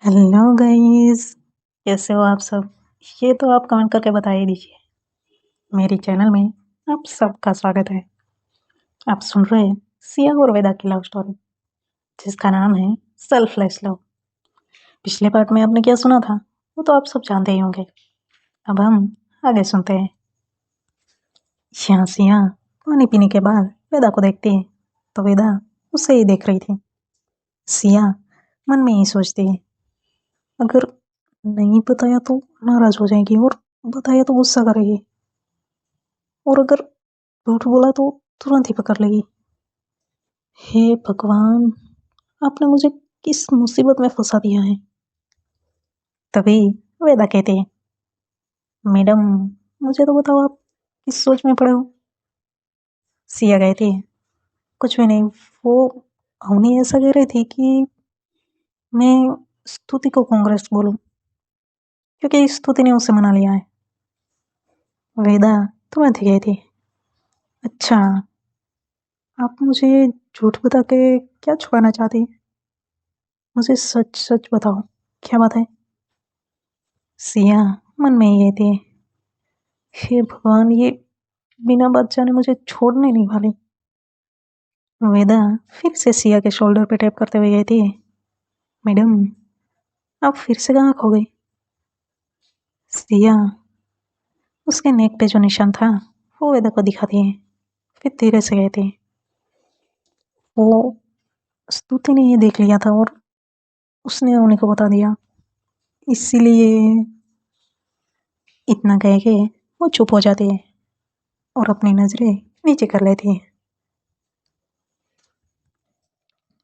Hello guys. कैसे हो आप सब? ये तो आप कमेंट करके बता ही दीजिए। मेरे चैनल में आप सबका स्वागत है। आप सुन रहे हैं सिया और वेदा की लव स्टोरी, जिसका नाम है सेल्फलेस लव। पिछले पार्ट में आपने क्या सुना था वो तो आप सब जानते ही होंगे। अब हम आगे सुनते हैं। यहाँ सिया पानी पीने के बाद वेदा को देखती है तो वेदा उसे ही देख रही थी। सिया मन में ही सोचती है, अगर नहीं बताया तो नाराज हो जाएगी और बताया तो गुस्सा करेगी, और अगर झूठ बोला तो तुरंत ही पकड़ लेगी। हे भगवान, आपने मुझे किस मुसीबत में फंसा दिया है। तभी वेदा कहते हैं, मैडम मुझे तो बताओ आप किस सोच में पड़े हो। सिया कहती है, कुछ भी नहीं, वो अवनी ऐसा कह रही थी कि मैं स्तुति को कांग्रेस बोलूं, क्योंकि स्तुति ने उसे मना लिया है। वेदा तुरंत ही कहती है, अच्छा, आप मुझे झूठ बता के क्या छुपाना चाहती है? मुझे सच सच बताओ, क्या बात है। सिया मन में ही कहती है, हे भगवान, ये बिना बात जाने मुझे छोड़ने नहीं वाली। वेदा फिर से सिया के शोल्डर पे टैप करते हुए कहती है, मैडम आप फिर से कहाँ खो गई। सिया उसके नेक पे जो निशान था वो वेदा को दिखाती है, फिर धीरे से कहती है, वो स्तुति ने ये देख लिया था और उसने उन्हीं को बता दिया, इसीलिए। इतना कह के वो चुप हो जाती है और अपनी नजरें नीचे कर लेती है।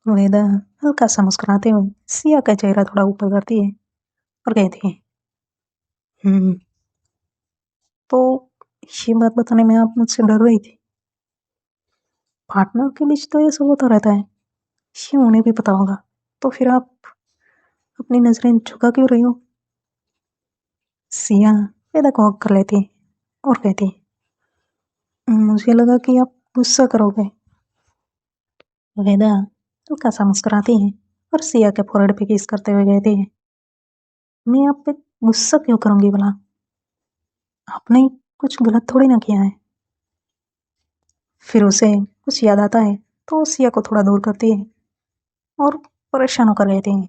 वेदा हल्का सा मुस्कुराते हुए सिया का चेहरा थोड़ा ऊपर करती है और कहती है, हम्म, तो ये बात बताने में आप मुझसे डर रही थी। पार्टनर के बीच तो ये सब होता रहता है, ये उन्हें भी पता होगा, तो फिर आप अपनी नजरें झुका क्यों रही हो। सिया वेदा को हक कर लेती है और कहती है, मुझे लगा कि आप गुस्सा करोगे। वेदा हल्का सा मुस्कुराती है और सिया के फोrehead पे किस करते हुए कहती है, मैं आप पे गुस्सा क्यों करूंगी भला, आपने कुछ गलत थोड़ी ना किया है। फिर उसे कुछ याद आता है तो सिया को थोड़ा दूर करती है और परेशान होकर कहती है,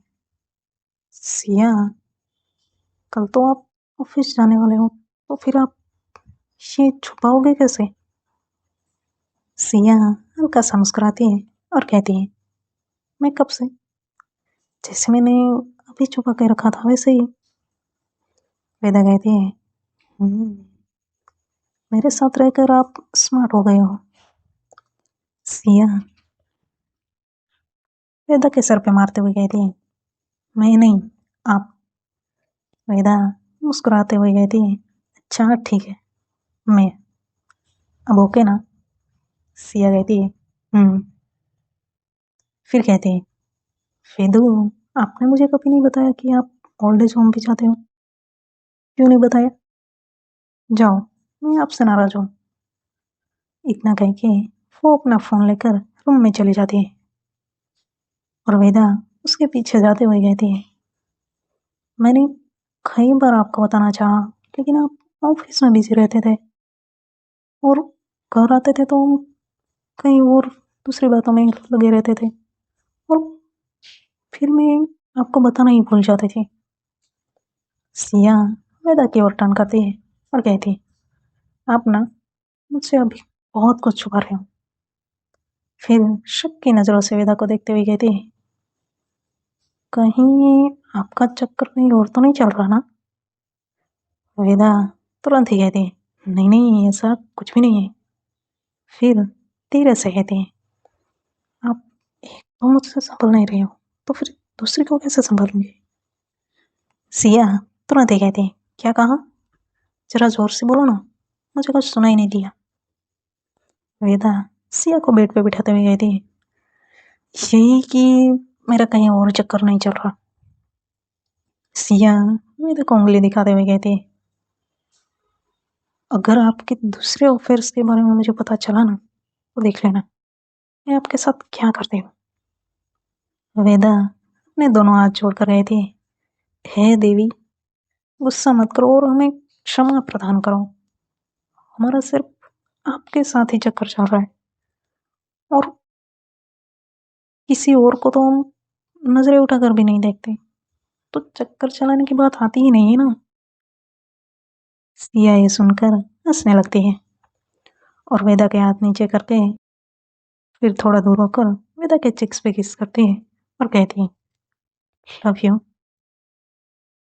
सिया कल तो आप ऑफिस जाने वाले हो, तो फिर आप ये छुपाओगे कैसे। सिया हल्का सा मुस्कुराती है और कहती है, मैं कब से, जैसे मैंने अभी छुपा के रखा था वैसे ही। वेदा कहती है, "हम्म, मेरे साथ रहकर आप स्मार्ट हो गए हो। सिया वेदा के सर पे मारते हुए कहती है, मैं नहीं, आप। वेदा मुस्कुराते हुए कहती है, अच्छा ठीक है, मैं, अब ओके ना। सिया कहती है, फिर कहती है, वेदू आपने मुझे कभी नहीं बताया कि आप ओल्ड एज होम भी जाते हो, क्यों नहीं बताया। जाओ, मैं आपसे नाराज हूँ। इतना कह के वो अपना फोन लेकर रूम में चली जाती है और वेदा उसके पीछे जाते हुए कहती है, मैंने कई बार आपको बताना चाहा, लेकिन आप ऑफिस में बिजी रहते थे और घर आते थे तो हम कहीं और दूसरी बातों में लगे रहते थे, और फिर मैं आपको बताना ही भूल जाती थी। सिया वेदा की ओर टर्न करती है और कहती है, आप ना मुझसे अभी बहुत कुछ छुपा रहे हो। फिर शक की नजरों से वेदा को देखते हुए कहती है, कहीं आपका चक्कर कहीं और तो नहीं चल रहा ना। वेदा तुरंत ही कहती है, नहीं नहीं, ऐसा कुछ भी नहीं है। फिर धीरे से कहती है, आप एक तो मुझसे संभल नहीं रहे हो, तो फिर दूसरी को कैसे संभालूंगी। सिया तुरंत ही कहती है, क्या कहा, जरा जोर से बोलो ना, मुझे कुछ सुनाई नहीं दिया। वेदा सिया को बेड पे बिठाते हुए कहती है, यही कि मेरा कहीं और चक्कर नहीं चल रहा। सिया वेदा को उंगली दिखाते हुए कहती है, अगर आपके दूसरे अफेयर्स के बारे में मुझे पता चला ना तो देख लेना मैं आपके साथ क्या करती हूँ। वेदा अपने दोनों हाथ जोड़कर कहती है, हे देवी, गुस्सा मत करो और हमें क्षमा प्रदान करो। हमारा सिर्फ आपके साथ ही चक्कर चल रहा है और किसी और को तो हम नजरें उठाकर भी नहीं देखते, तो चक्कर चलाने की बात आती ही नहीं है ना। सिया ये सुनकर हंसने लगती है और वेदा के हाथ नीचे करके फिर थोड़ा दूर होकर वेदा के चिक्स पे किस करती है और कहती है लव यू।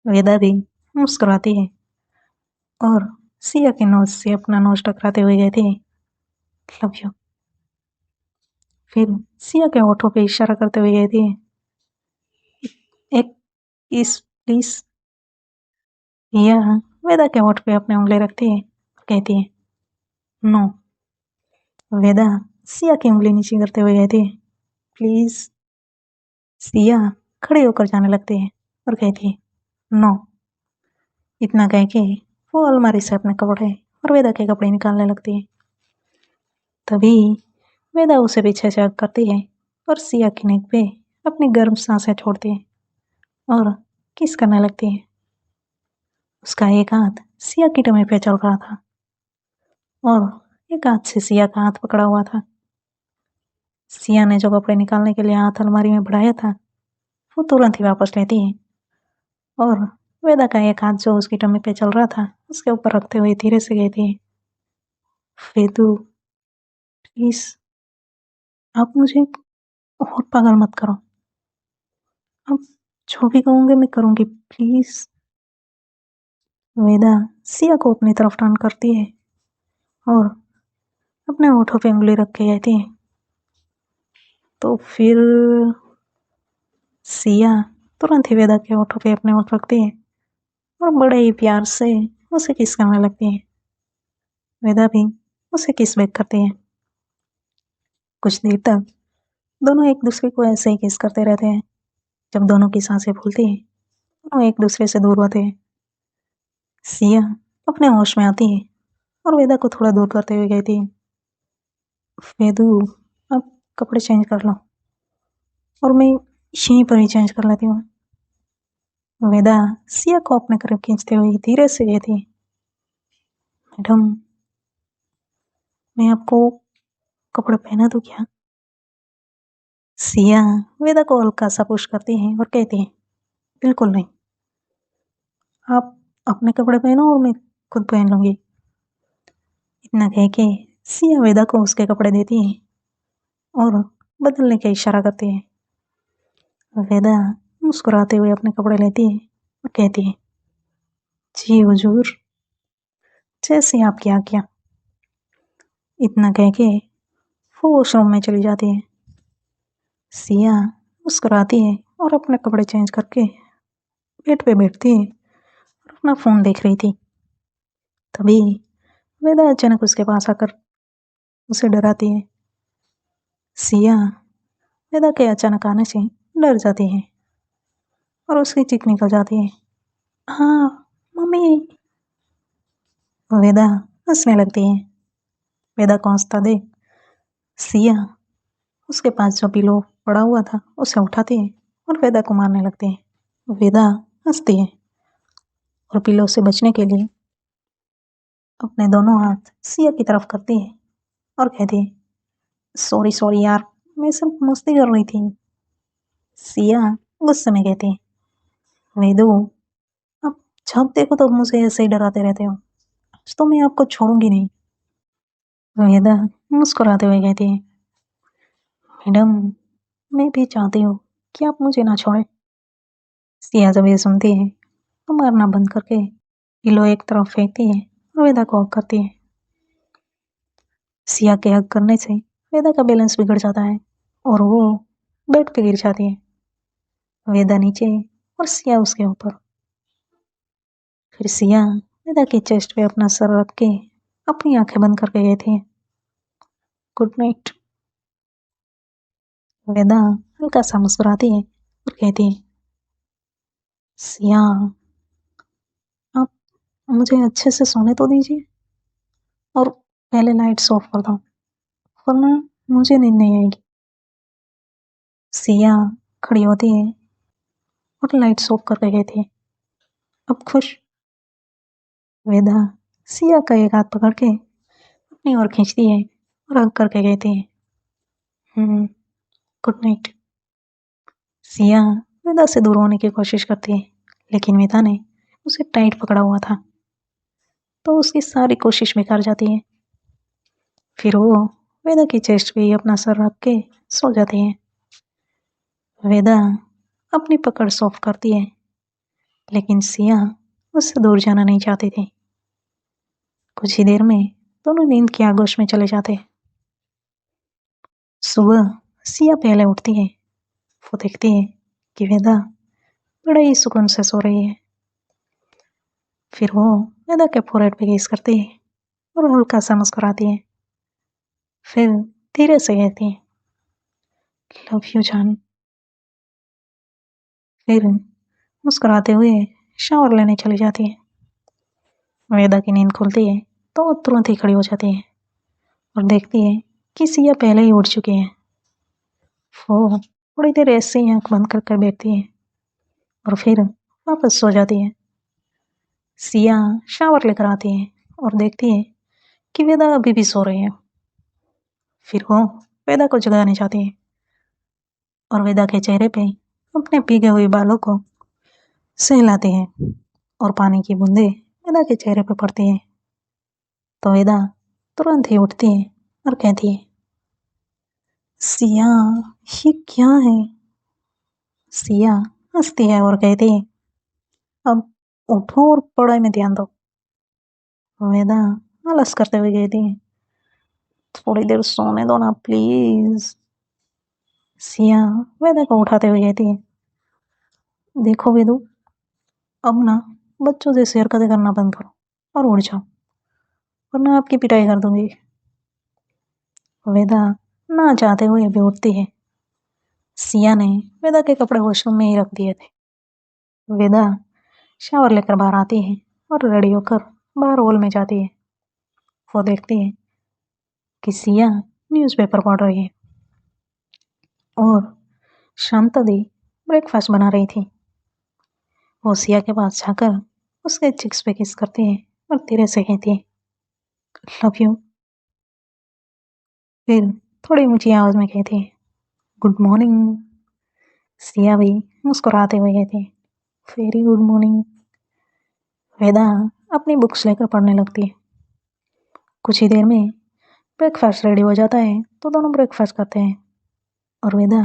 वेदा भी मुस्कुराती है और सिया के नोज से अपना नोज टकराते हुए कहती है लव यू। फिर सिया के होठों पे इशारा करते हुए कहती है एक किस प्लीज। सिया वेदा के होठ पे अपने उंगली रखती है और कहती है नो। वेदा सिया की उंगली नीचे करते हुए कहती है प्लीज। सिया खड़े होकर जाने लगती है और कहती है नो। इतना कह के वो अलमारी से अपने कपड़े और वेदा के कपड़े निकालने लगती है। तभी वेदा उसे पीछे से हग करती है और सिया की नेक पे अपनी गर्म सांसें छोड़ती है और किस करने लगती है। उसका एक हाथ सिया की टमी पे चल रहा था और एक हाथ से सिया का हाथ पकड़ा हुआ था। सिया ने जो कपड़े निकालने के लिए हाथ अलमारी में बढ़ाया था वो तुरंत ही वापस लेती है और वेदा का एक हाथ जो उसकी टमी पे चल रहा था उसके ऊपर रखते हुए धीरे से कहती है वेदू प्लीज आप मुझे और पागल मत करो। आप जो भी कहोगे मैं करूंगी प्लीज। वेदा सिया को अपनी तरफ टर्न करती है और अपने होठों पे उंगली रख के कहती है तो फिर सिया तुरंत ही वेदा के होठों पे अपने होठ रखती है और बड़े ही प्यार से उसे किस करने लगती है। वेदा भी उसे किस बैक करती है। कुछ देर तक दोनों एक दूसरे को ऐसे ही किस करते रहते हैं। जब दोनों की सांसें फूलती हैं दोनों एक दूसरे से दूर होते हैं। सिया अपने होश में आती है और वेदा को थोड़ा दूर करते हुए कहती है वेदू अब कपड़े चेंज कर लो और मैं यहीं पर ही चेंज कर लेती हूँ। वेदा सिया को अपने करीब खींचते हुए धीरे से कहती है मैडम मैं आपको कपड़े पहना दूं क्या। सिया वेदा को हल्का सा पुश करती है और कहती है बिल्कुल नहीं, आप अपने कपड़े पहनो और मैं खुद पहन लूंगी। इतना कह के सिया वेदा को उसके कपड़े देती है और बदलने का इशारा करती है। वेदा मुस्कुराते हुए अपने कपड़े लेती है और कहती है जी हुजूर, जैसे आपकी आज्ञा। इतना कह के वो वॉशरूम में चली जाती है। सिया मुस्कुराती है और अपने कपड़े चेंज करके बेड पे बैठती है और अपना फोन देख रही थी। तभी वेदा अचानक उसके पास आकर उसे डराती है। सिया वेदा के अचानक आने से डर जाती है और उसकी चीख निकल जाती है हाँ मम्मी। वेदा हंसने लगती है। वेदा को हंसता देख सिया उसके पास जो पिलो पड़ा हुआ था उसे उठाती है और वेदा को मारने लगती है। वेदा हंसती है और पिलो से बचने के लिए अपने दोनों हाथ सिया की तरफ करती है और कहती है सॉरी सॉरी यार, मैं सिर्फ मस्ती कर रही थी। सिया गुस्से में कहती है वेदू अब जब देखो तो मुझे ऐसे ही डराते रहते हो, आज तो मैं आपको छोड़ूंगी नहीं। वेदा मुस्कुराते हुए कहती है मैडम मैं भी चाहती हूँ कि आप मुझे ना छोड़े। सिया जब ये सुनती है तो मारना बंद करके पिलो एक तरफ फेंकती है और वेदा को हक करती है। सिया के हक करने से वेदा का बैलेंस बिगड़ जाता है और वो बेड पे गिर जाती है। वेदा नीचे और सिया उसके ऊपर। फिर सिया वेदा की चेस्ट पे अपना सर रख के अपनी आंखें बंद करके गई थी गुड नाइट। वेदा हल्का सा मुस्कुराती है और कहती है सिया आप मुझे अच्छे से सोने तो दीजिए और पहले लाइट्स ऑफ कर दो वरना मुझे नींद नहीं आएगी। सिया खड़ी होती है और लाइट्स ऑफ करके कहती है अब खुश? वेदा सिया का एक हाथ पकड़ के अपनी ओर खींचती है और हग करके कहती है, गुड नाइट। सिया वेदा से दूर होने की कोशिश करती है, लेकिन वेदा ने उसे टाइट पकड़ा हुआ था, तो उसकी सारी कोशिश बेकार जाती है। फिर वो वेदा की चेस्ट पे ही अपना सर रख के सो जाती है। वेदा अपनी पकड़ सॉफ्ट करती है, लेकिन सिया उससे दूर जाना नहीं चाहती थी। कुछ ही देर में दोनों नींद की आगोश में चले जाते हैं। सुबह सिया पहले उठती है। वो देखती है कि वेदा बड़े ही सुकून से सो रही है। फिर वो वेदा के फोrehead पे किस करती है और हल्का सा मुस्कुराती है। फिर धीरे से कहती है, लव यू जान। फिर मुस्कुराते हुए शावर लेने चली जाती है। वेदा की नींद खुलती है तो वो तुरंत ही खड़ी हो जाती है और देखती है कि सिया पहले ही उठ चुकी है। वो थोड़ी देर ऐसे ही आंख बंद कर कर बैठती है और फिर वापस सो जाती है। सिया शावर लेकर आती है और देखती है कि वेदा अभी भी सो रही है। फिर वो वेदा को जगाने जाती है और वेदा के चेहरे पे अपने भीगे हुए बालों को सहलाती है और पानी की बूंदें वेदा के चेहरे पे पड़ती है। तो वेदा तुरंत ही उठती है और कहती है, सिया ये क्या है? सिया हंसती है और कहती है, अब उठो और पढ़ाई में ध्यान दो। वेदा आलस करते हुए कहती है, थोड़ी देर सोने दो ना प्लीज। सिया वेदा को उठाते हुए कहती है, देखो वेदू, अब ना बच्चों जैसी हरकतें करना बंद करो और उठ जाओ, वरना आपकी पिटाई कर दूंगी। वेदा ना चाहते हुए भी उठती है। सिया ने वेदा के कपड़े वॉशरूम में ही रख दिए थे। वेदा शावर लेकर बाहर आती है और रेडी होकर बाहर हॉल में जाती है। वो देखती है कि सिया न्यूज़पेपर पढ़ रही है और शांता दी ब्रेकफास्ट बना रही थी। वो सिया के पास जाकर उसके चिक्स पे किस करती है और धीरे से कहती है, लव यू। फिर थोड़ी ऊंची आवाज में कहती है, गुड मॉर्निंग। सिया भी मुस्कुराते हुए कहती है, वेरी गुड मॉर्निंग। वेदा अपनी बुक्स लेकर पढ़ने लगती है। कुछ ही देर में ब्रेकफास्ट रेडी हो जाता है तो दोनों ब्रेकफास्ट करते हैं और वेदा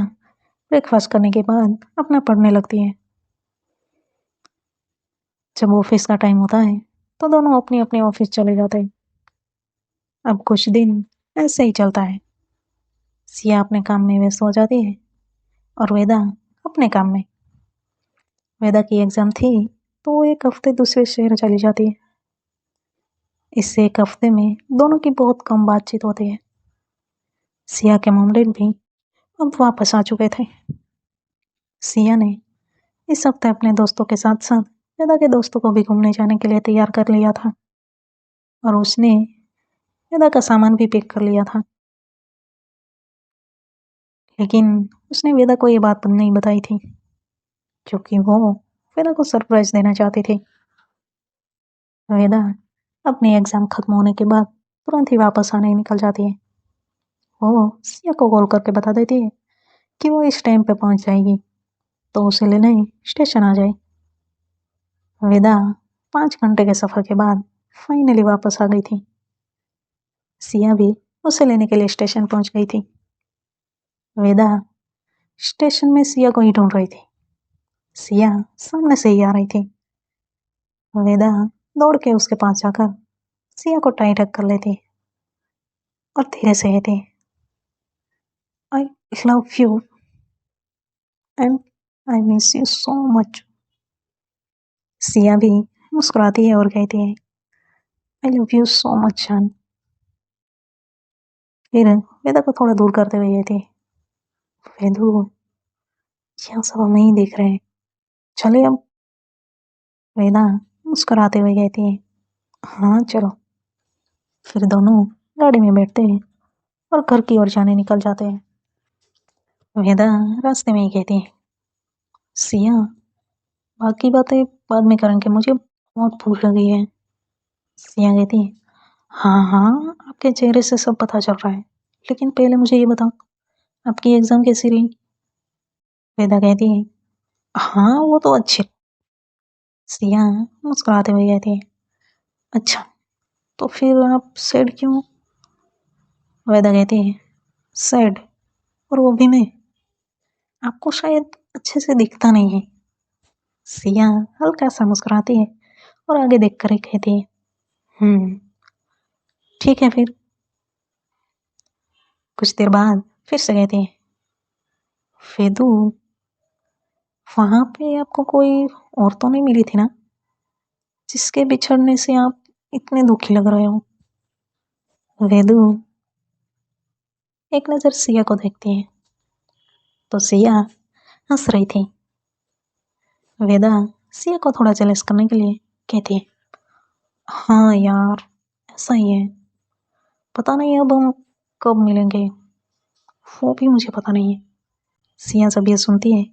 ब्रेकफास्ट करने के बाद अपना पढ़ने लगती है। जब ऑफिस का टाइम होता है तो दोनों अपनी अपनी ऑफिस चले जाते हैं। अब कुछ दिन ऐसे ही चलता है। सिया अपने काम में व्यस्त हो जाती है और वेदा अपने काम में। वेदा की एग्जाम थी तो वो एक हफ्ते दूसरे शहर चली जाती है। इससे एक हफ्ते में दोनों की बहुत कम बातचीत होती है। सिया के मॉम डैड भी अब वापस आ चुके थे। सिया ने इस हफ्ते अपने दोस्तों के साथ साथ वेदा के दोस्तों को भी घूमने जाने के लिए तैयार कर लिया था और उसने वेदा का सामान भी पैक कर लिया था। लेकिन उसने वेदा को ये बात नहीं बताई थी क्योंकि वो वेदा को सरप्राइज देना चाहती थी। वेदा अपनी एग्जाम खत्म होने के बाद तुरंत ही वापस आने निकल जाती है। वो सिया को कॉल करके बता देती है कि वो इस टाइम पे पहुंच जाएगी तो उसे लेने स्टेशन आ जाए। वेदा 5 घंटे के सफर के बाद फाइनली वापस आ गई थी। सिया भी उसे लेने के लिए स्टेशन पहुंच गई थी। वेदा स्टेशन में सिया को ही ढूंढ रही थी। सिया सामने से ही आ रही थी। वेदा दौड़ के उसके पास जाकर सिया को टाइट हग कर लेती और धीरे से कहती, I love you and I miss you so much. Siya भी मुस्कुराती है और कहती है, I love you so much जान। फिर वेदा को थोड़ा दूर करते हुए कहती, वेदू यहाँ सब हमें ही देख रहे हैं, चले अब। वेदा मुस्कुराते हुए कहती है, हाँ चलो। फिर दोनों गाड़ी में बैठते हैं और घर की ओर जाने निकल जाते हैं। वेदा रास्ते में ही कहती है, सिया बाकी बातें बाद में करेंगे, मुझे बहुत भूख लगी है। सिया कहती है, हाँ हाँ, आपके चेहरे से सब पता चल रहा है, लेकिन पहले मुझे ये बताओ, आपकी एग्जाम कैसी रही? वेदा कहती है, हाँ वो तो अच्छी। सिया मुस्कुराते हुए कहती है, अच्छा, तो फिर आप सैड क्यों? वेदा कहती है, सैड? और वो भी मैं? आपको शायद अच्छे से दिखता नहीं है। सिया हल्का सा मुस्कुराती है और आगे देखकर ही कहती है, ठीक है फिर। कुछ देर बाद फिर से कहती है, फेदू, वहां पे आपको कोई और तो नहीं मिली थी ना, जिसके बिछड़ने से आप इतने दुखी लग रहे हो? वेदू एक नजर सिया को देखती है तो सिया हंस रही थी। वेदा सिया को थोड़ा जेलस करने के लिए कहती है, हाँ यार, ऐसा ही है। पता नहीं अब हम कब मिलेंगे, वो भी मुझे पता नहीं है। सिया जब ये सुनती है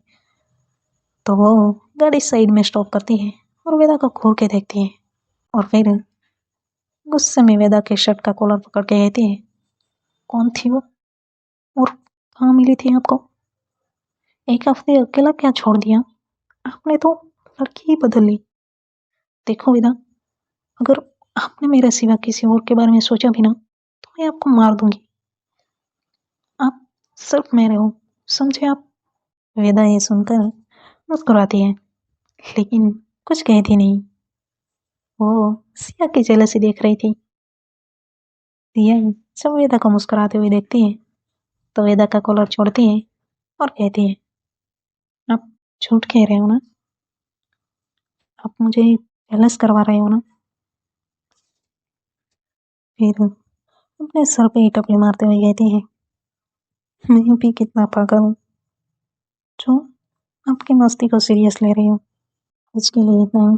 तो वो गाड़ी साइड में स्टॉप करती है और वेदा को घूर के देखती है और फिर गुस्से में वेदा के शर्ट का कॉलर पकड़ के कहती है, कौन थी वो और कहाँ मिली थी आपको? एक हफ्ते अकेला क्या छोड़ दिया? आपने तो लड़की ही बदल ली। देखो वेदा, अगर आपने मेरे सिवा किसी और के बारे में सोचा भी ना, तो मैं आपको मार दूंगी। आप सिर्फ मेरे हो, समझे आप? वेदा ये सुनकर मुस्कुराती है, लेकिन कुछ कहती नहीं। वो सिया की जेलसी देख रही थी। सिया जब वेदा को मुस्कुराते हुए देखती है तो वेदा का कॉलर छोड़ती है और कहती है, आप झूठ कह रहे हो ना? आप मुझे जेलस करवा रहे हो ना? फिर अपने सर पे ही टपली मारते हुए कहती है, मैं भी कितना पागल हूँ जो आपकी मस्ती को सीरियस ले रही हूँ। आज के लिए इतना ही।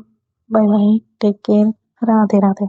Bye bye, take care, Radhe Radhe.